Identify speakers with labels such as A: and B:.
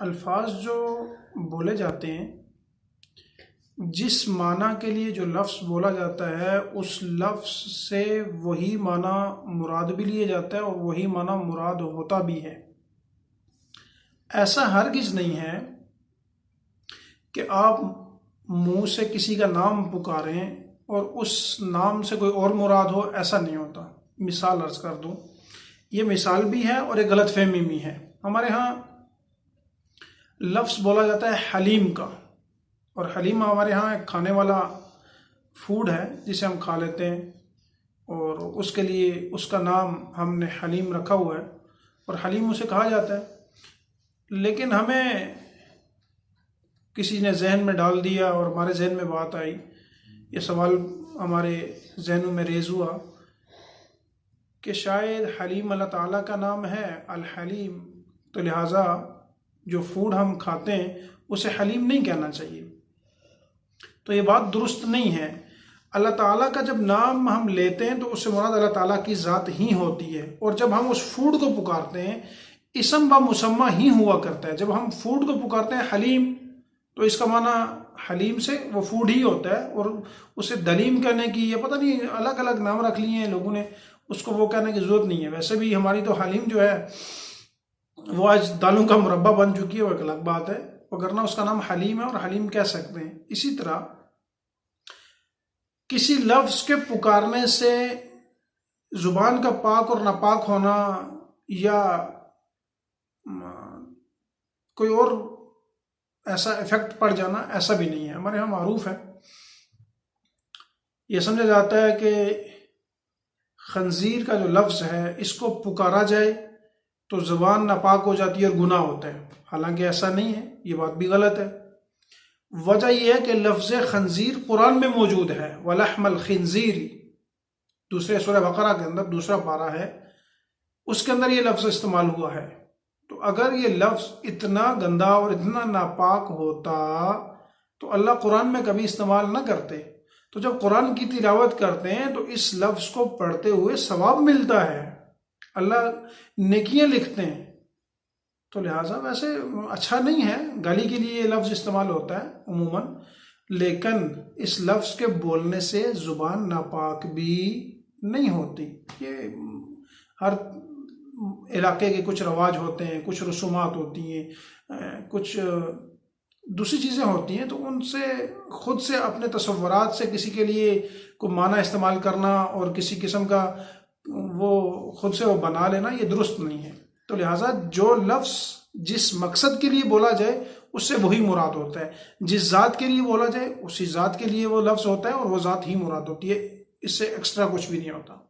A: अल्फाज जो बोले जाते हैं, जिस माना के लिए जो लफ्ज़ बोला जाता है उस लफ्ज़ से वही माना मुराद भी लिया जाता है और वही माना मुराद होता भी है। ऐसा हरगिज़ नहीं है कि आप मुंह से किसी का नाम पुकारें और उस नाम से कोई और मुराद हो, ऐसा नहीं होता। मिसाल अर्ज कर दूं, ये मिसाल भी है और एक गलतफहमी भी है। हमारे यहाँ लफ्ज़ बोला जाता है हलीम का, और हलीम हमारे यहाँ एक खाने वाला फूड है जिसे हम खा लेते हैं, और उसके लिए उसका नाम हमने हलीम रखा हुआ है और हलीम उसे कहा जाता है। लेकिन हमें किसी ने जहन में डाल दिया और हमारे जहन में बात आई, ये सवाल हमारे जहनों में रेज़ हुआ कि शायद हलीम अल्लाह ताला का नाम है, अल हलीम, तो लिहाजा जो फूड हम खाते हैं उसे हलीम नहीं कहना चाहिए। तो ये बात दुरुस्त नहीं है। अल्लाह ताला का जब नाम हम लेते हैं तो उससे मुराद अल्लाह ताला की ज़ात ही होती है, और जब हम उस फूड को पुकारते हैं इसम व मुसम्मा ही हुआ करता है। जब हम फूड को पुकारते हैं हलीम, तो इसका माना हलीम से वो फूड ही होता है, और उसे दलीम कहने की, ये पता नहीं अलग अलग नाम रख लिए हैं लोगों ने, उसको वो कहने की ज़रूरत नहीं है। वैसे भी हमारी तो हलीम जो है वो आज दालों का मुरब्बा बन चुकी है, वो एक अलग बात है, वरना उसका नाम हलीम है और हलीम कह सकते हैं। इसी तरह किसी लफ्ज़ के पुकारने से ज़ुबान का पाक और नापाक होना या कोई और ऐसा इफेक्ट पड़ जाना, ऐसा भी नहीं है। हमारे यहाँ मारूफ है, यह समझा जाता है कि खंजीर का जो लफ्ज़ है इसको पुकारा जाए तो ज़ुबान नापाक हो जाती है और गुनाह होता है। हालांकि ऐसा नहीं है, ये बात भी गलत है। वजह यह है कि लफ्ज़ खंजीर कुरान में मौजूद है, वलहमल खिंजीर, दूसरे सूरह बकरा के अंदर दूसरा पारा है, उसके अंदर ये लफ्ज़ इस्तेमाल हुआ है। तो अगर ये लफ्ज़ इतना गंदा और इतना नापाक होता तो अल्लाह कुरान में कभी इस्तेमाल ना करते। तो जब कुरान की तिलावत करते हैं तो इस लफ्ज़ को पढ़ते हुए सवाब मिलता है, अल्लाह नेकियां लिखते हैं। तो लिहाजा वैसे अच्छा नहीं है, गाली के लिए ये लफ्ज़ इस्तेमाल होता है उमूमन, लेकिन इस लफ्ज़ के बोलने से ज़ुबान नापाक भी नहीं होती। ये हर इलाके के कुछ रवाज होते हैं, कुछ रसूमात होती हैं, कुछ दूसरी चीज़ें होती हैं, तो उनसे खुद से अपने तसव्वुरात से किसी के लिए कोई माना इस्तेमाल करना और किसी किस्म का वो खुद से वो बना लेना, ये दुरुस्त नहीं है। तो लिहाजा जो लफ्ज़ जिस मकसद के लिए बोला जाए उससे वही मुराद होता है, जिस ज़ात के लिए बोला जाए उसी ज़ात के लिए वो लफ्ज़ होता है और वो ज़ात ही मुराद होती है, इससे एक्स्ट्रा कुछ भी नहीं होता।